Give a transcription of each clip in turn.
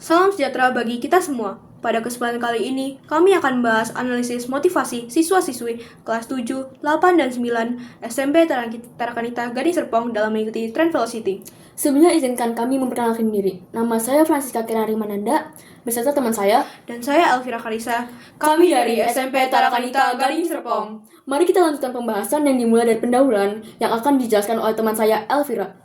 Salam sejahtera bagi kita semua. Pada kesempatan kali ini, kami akan membahas analisis motivasi siswa-siswi kelas 7, 8, dan 9 SMP Tarakanita Gading Serpong dalam mengikuti Trend Velocity. Sebelumnya izinkan kami memperkenalkan diri. Nama saya Francisca Kirari Mananda, beserta teman saya. Dan saya Elvira Karisa. Kami dari SMP Tarakanita Gading Serpong. Mari kita lanjutkan pembahasan yang dimulai dari pendahuluan yang akan dijelaskan oleh teman saya, Elvira.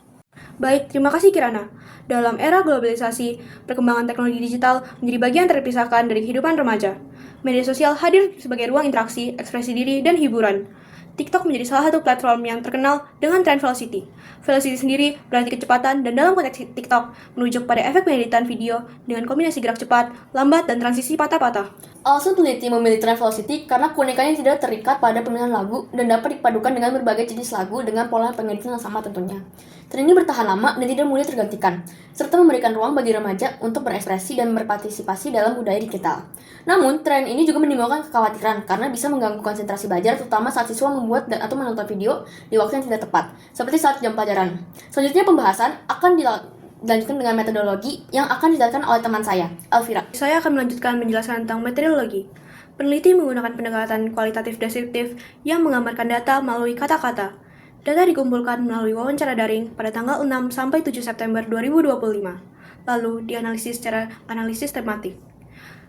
Baik, terima kasih Kirana. Dalam era globalisasi, perkembangan teknologi digital menjadi bagian terpisahkan dari kehidupan remaja. Media sosial hadir sebagai ruang interaksi, ekspresi diri, dan hiburan. TikTok menjadi salah satu platform yang terkenal dengan tren velocity. Velocity sendiri berarti kecepatan, dan dalam konteks TikTok merujuk pada efek pengeditan video dengan kombinasi gerak cepat, lambat, dan transisi patah-patah. Alasan peneliti memilih Trend Velocity karena keunikannya tidak terikat pada pemilihan lagu dan dapat dipadukan dengan berbagai jenis lagu dengan pola pengeditan yang sama tentunya. Tren ini bertahan lama dan tidak mudah tergantikan, serta memberikan ruang bagi remaja untuk berekspresi dan berpartisipasi dalam budaya digital. Namun, tren ini juga menimbulkan kekhawatiran karena bisa mengganggu konsentrasi belajar, terutama saat siswa membuat dan atau menonton video di waktu yang tidak tepat, seperti saat jam pelajaran. Selanjutnya pembahasan akan dilanjutkan dengan metodologi yang akan dijelaskan oleh teman saya, Elvira. Saya akan melanjutkan menjelaskan tentang metodologi. Peneliti menggunakan pendekatan kualitatif deskriptif yang menggambarkan data melalui kata-kata. Data dikumpulkan melalui wawancara daring pada tanggal 6 sampai 7 September 2025. Lalu dianalisis secara analisis tematik.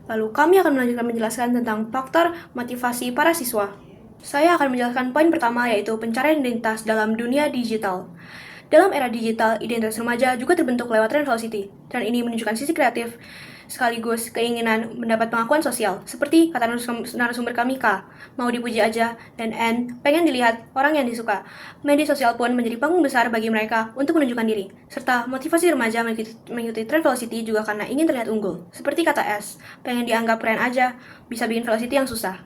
Lalu kami akan melanjutkan menjelaskan tentang faktor motivasi para siswa. Saya akan menjelaskan poin pertama, yaitu pencarian identitas dalam dunia digital. Dalam era digital, identitas remaja juga terbentuk lewat Trend Velocity. Tren ini menunjukkan sisi kreatif, sekaligus keinginan mendapat pengakuan sosial. Seperti kata narasumber kami K, mau dipuji aja, dan N, pengen dilihat orang yang disuka. Media sosial pun menjadi panggung besar bagi mereka untuk menunjukkan diri. Serta motivasi remaja mengikuti Trend Velocity juga karena ingin terlihat unggul. Seperti kata S, pengen dianggap keren aja, bisa bikin Velocity yang susah.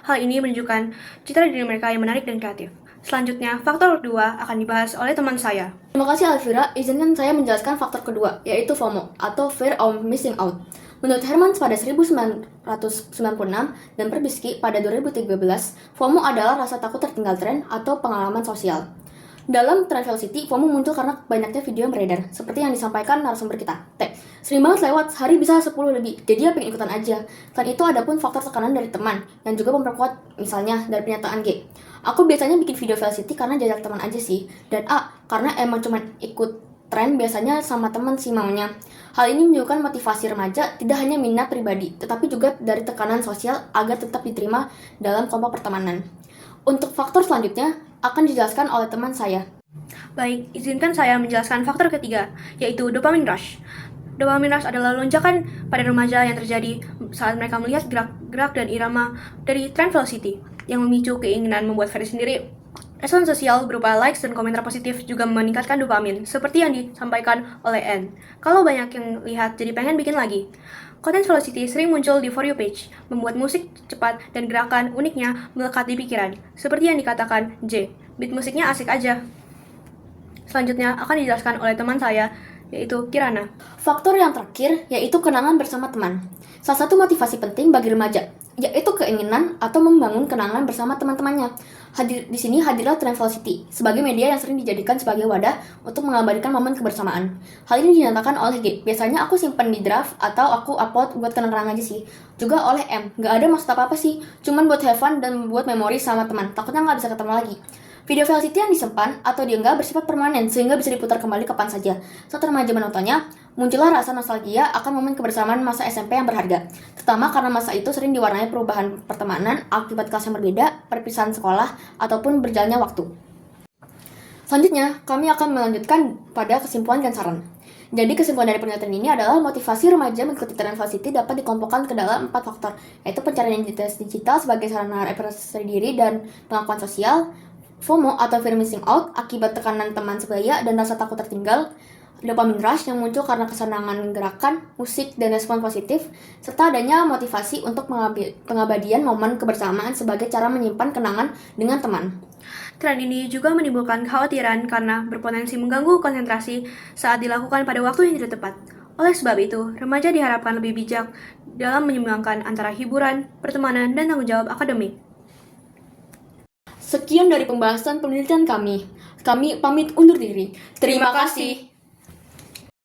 Hal ini menunjukkan citra diri mereka yang menarik dan kreatif. Selanjutnya, faktor kedua akan dibahas oleh teman saya. Terima kasih Elvira, izinkan saya menjelaskan faktor kedua, yaitu FOMO, atau Fear of Missing Out. Menurut Herman pada 1996 dan Perbisky pada 2013, FOMO adalah rasa takut tertinggal tren atau pengalaman sosial. Dalam Trend Velocity, FOMO muncul karena banyaknya video yang beredar, seperti yang disampaikan narasumber kita, T. Sering banget lewat, hari bisa 10 lebih, jadi ya pengen ikutan aja. Selain itu, ada pun faktor tekanan dari teman, yang juga memperkuat, misalnya dari pernyataan G. Aku biasanya bikin video Velocity karena jajak teman aja sih. Dan A, karena emang cuma ikut tren biasanya sama teman sih maunya. Hal ini menunjukkan motivasi remaja tidak hanya minat pribadi, tetapi juga dari tekanan sosial agar tetap diterima dalam kelompok pertemanan. Untuk faktor selanjutnya akan dijelaskan oleh teman saya. Baik, izinkan saya menjelaskan faktor ketiga, yaitu dopamine rush. Dopamine rush adalah lonjakan pada remaja yang terjadi saat mereka melihat gerak-gerak dan irama dari Trend Velocity yang memicu keinginan membuat versi sendiri. Respon sosial berupa likes dan komentar positif juga meningkatkan dopamin, seperti yang disampaikan oleh N. Kalau banyak yang lihat, jadi pengen bikin lagi. Konten Velocity sering muncul di For You page, membuat musik cepat dan gerakan uniknya melekat di pikiran, seperti yang dikatakan J. Beat musiknya asik aja. Selanjutnya akan dijelaskan oleh teman saya, yaitu Kirana. Faktor yang terakhir yaitu kenangan bersama teman. Salah satu motivasi penting bagi remaja, yaitu keinginan atau membangun kenangan bersama teman-temannya. Di sini hadirlah Trend Velocity sebagai media yang sering dijadikan sebagai wadah untuk mengabadikan momen kebersamaan. Hal ini dinyatakan oleh G. Biasanya aku simpen di draft atau aku upload buat kenang-kenangan aja sih. Juga oleh M. Gak ada maksud apa-apa sih, cuman buat have fun dan buat memori sama teman. Takutnya gak bisa ketemu lagi. Video Velocity yang disimpan atau diunggah bersifat permanen sehingga bisa diputar kembali kapan saja. Saat remaja menontonnya, muncullah rasa nostalgia akan momen kebersamaan masa SMP yang berharga. Terutama karena masa itu sering diwarnai perubahan pertemanan akibat kelas yang berbeda, perpisahan sekolah, ataupun berjalannya waktu. Selanjutnya, kami akan melanjutkan pada kesimpulan dan saran. Jadi kesimpulan dari pernyataan ini adalah motivasi remaja mengikuti Trend Velocity dapat dikelompokkan ke dalam 4 faktor, yaitu pencarian identitas digital sebagai sarana ekspresi diri dan pengakuan sosial, FOMO atau Fear Missing Out akibat tekanan teman sebaya dan rasa takut tertinggal, dopamine rush yang muncul karena kesenangan gerakan, musik, dan respon positif, serta adanya motivasi untuk pengabadian momen kebersamaan sebagai cara menyimpan kenangan dengan teman. Tren ini juga menimbulkan kekhawatiran karena berpotensi mengganggu konsentrasi saat dilakukan pada waktu yang tidak tepat. Oleh sebab itu, remaja diharapkan lebih bijak dalam menyeimbangkan antara hiburan, pertemanan, dan tanggung jawab akademik. Sekian dari pembahasan penelitian kami. Kami pamit undur diri. Terima kasih.